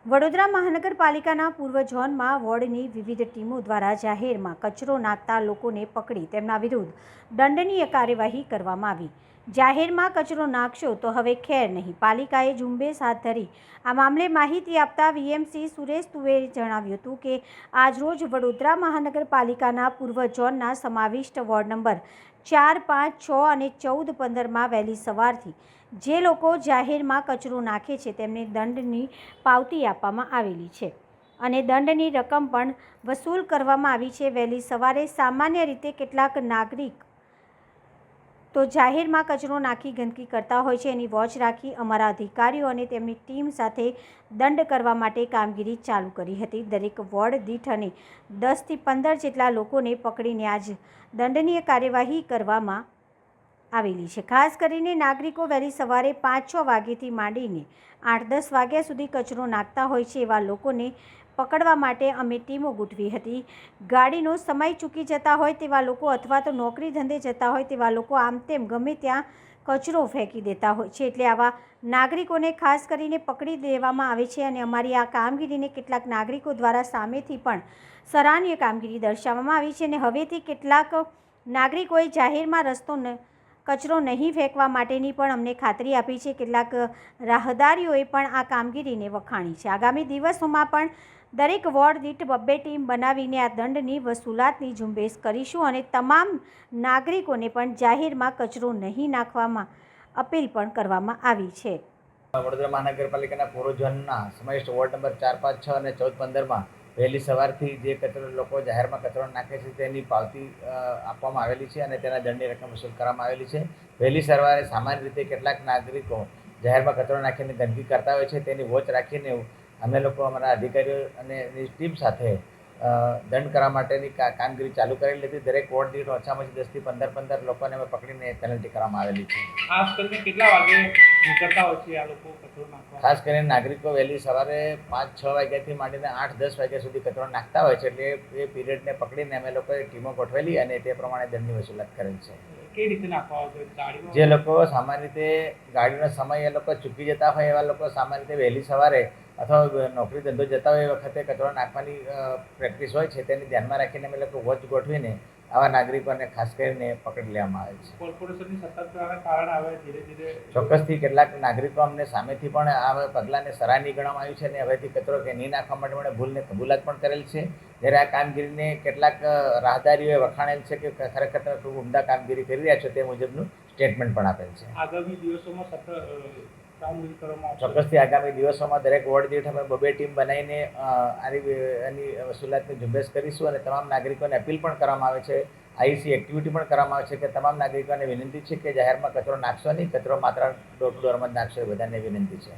વડોદરા મહાનગરપાલિકાના પૂર્વ ઝોનમાં વોર્ડની વિવિધ ટીમો દ્વારા જાહેરમાં કચરો નાખતા લોકોને પકડી તેમના વિરુદ્ધ દંડનીય કાર્યવાહી કરવામાં આવી। જાહેરમાં કચરો નાખશો તો હવે ખેર નહીં, પાલિકાએ ઝુંબેશ હાથ ધરી આ મામલે માહિતી આપતા વીએમસી સુરેશ તુવેરે જણાવ્યું હતું કે આજરોજ વડોદરા મહાનગરપાલિકાના પૂર્વ ઝોનના સમાવિષ્ટ વોર્ડ નંબર 4, 5, 6 અને 14, 15માં વહેલી સવારથી જે લોકો જાહેરમાં કચરો નાખે છે તેમને દંડની પાવતી આપવામાં આવેલી છે અને દંડની રકમ પણ વસૂલ કરવામાં આવી છે। વહેલી સવારે સામાન્ય રીતે કેટલાક નાગરિક તો જાહેરમાં કચરો નાખી ગંદકી કરતા હોય છે, એની વોચ રાખી અમારા અધિકારીઓ અને તેમની ટીમ સાથે દંડ કરવા માટે કામગીરી ચાલુ કરી હતી। દરેક વોર્ડ દીઠ અને 10 થી 15 જેટલા લોકોને પકડીને આજ દંડનીય કાર્યવાહી કરવામાં આવેલી છે। ખાસ કરીને નાગરિકો વહેલી સવારે 5-6 વાગ્યાથી માંડીને 8-10 વાગ્યા સુધી કચરો નાખતા હોય છે એવા લોકોને પકડવા માટે અમે ટીમો ગોઠવી હતી। ગાડીનો સમય ચૂકી જતા હોય તેવા લોકો અથવા તો નોકરી ધંધે જતા હોય તેવા લોકો આમ તેમ ગમે ત્યાં કચરો ફેંકી દેતા હોય છે, એટલે આવા નાગરિકોને ખાસ કરીને પકડી દેવામાં આવે છે અને અમારી આ કામગીરીને કેટલાક નાગરિકો દ્વારા સામેથી પણ સરાહનીય કામગીરી દર્શાવવામાં આવી છે અને હવેથી કેટલાક નાગરિકોએ જાહેરમાં કચરો નહીં ફેંકવા માટેની પણ અમને ખાતરી આપી છે। કેટલાક રાહદારીઓએ પણ આ કામગીરીને વખાણી છે। આગામી દિવસોમાં પણ દરેક વોર્ડ દીઠ 2 ટીમ બનાવીને આ દંડની વસૂલાતની ઝુંબેશ કરીશું અને તમામ નાગરિકોને પણ જાહેરમાં કચરો નહીં નાખવામાં અપીલ પણ કરવામાં આવી છે। વડોદરા મહાનગરપાલિકાના પૂર્વ ઝોનના સમાવિષ્ટ વોર્ડ નંબર 4, 5, 6 અને 14, 15માં વહેલી સવારથી જે કચરો લોકો જાહેરમાં કચરો નાખે છે તેની પાવતી આપવામાં આવેલી છે અને તેના દંડની રકમ વસૂલ કરવામાં આવેલી છે। વહેલી સવારે સામાન્ય રીતે કેટલાક નાગરિકો જાહેરમાં કચરો નાખીને ગંદકી કરતા હોય છે, તેની વોચ રાખીને અમે લોકો અમારા અધિકારીઓ અને ટીમ સાથે દંડ કરવા માટેની કામગીરી ચાલુ કરેલી હતી। દરેક વોર્ડ દીઠ ઓછામાં ઓછી 10 થી 15 લોકોને અમે પકડીને પેનલ્ટી કરવામાં આવેલી છે। ખાસ કરીને કેટલા વાગે નીકળતા હોય છે આ લોકો કચરો નાખવા? ખાસ કરીને નાગરિકો વહેલી સવારે 5-6 વાગ્યાથી માંડીને 8-10 વાગ્યા સુધી કચરો નાખતા હોય છે, એટલે એ પીરિયડને પકડીને અમે લોકોએ ટીમો ગોઠવેલી અને તે પ્રમાણે દંડની વસૂલાત કરેલ છે। કઈ રીતે નાખવા આવશે ગાડીમાં? જે લોકો સામાન્ય રીતે ગાડીનો સમય એ લોકો ચૂકી જતા હોય એવા લોકો સામાન્ય રીતે વહેલી સવારે અથવા નોકરી ધંધો જતા હોય એ વખતે કચરો નાખવાની પ્રેક્ટિસ હોય છે, તેને ધ્યાનમાં રાખીને અમે લોકો વોચ ગોઠવીને આવા નાગરિકોને ખાસ કરીને પકડી લેવામાં આવે છે। કોર્પોરેશનની સતર્કતાના કારણે હવે ધીરે ધીરે ચોક્કસથી કેટલાક નાગરિકો અમને સામેથી પણ આ પગલાંને સરાહનીય ગણવામાં આવ્યું છે અને હવેથી કચરો કે નહીં નાખવા માટે મને ભૂલને કબૂલાત પણ કરેલ છે। જ્યારે આ કામગીરીને કેટલાક રાહદારીઓએ વખાણેલ છે કે ખરેખર તમે ખૂબ ઉમદા કામગીરી કરી રહ્યા છો, તે મુજબનું સ્ટેટમેન્ટ પણ આપેલ છે। આગામી દિવસોમાં કામગીરી કરવામાં આવશે। ચોક્કસથી આગામી દિવસોમાં દરેક વોર્ડ દીઠ અમે 2 ટીમ બનાવીને આની વસૂલાતની ઝુંબેશ કરીશું અને તમામ નાગરિકોને અપીલ પણ કરવામાં આવે છે, આઈસી એક્ટિવિટી પણ કરવામાં આવે છે કે તમામ નાગરિકોને વિનંતી છે કે જાહેરમાં કચરો નાખશો નહીં, કચરો માત્ર ડોર ટુ ડોરમાં જ નાખશો, એ બધાને વિનંતી છે।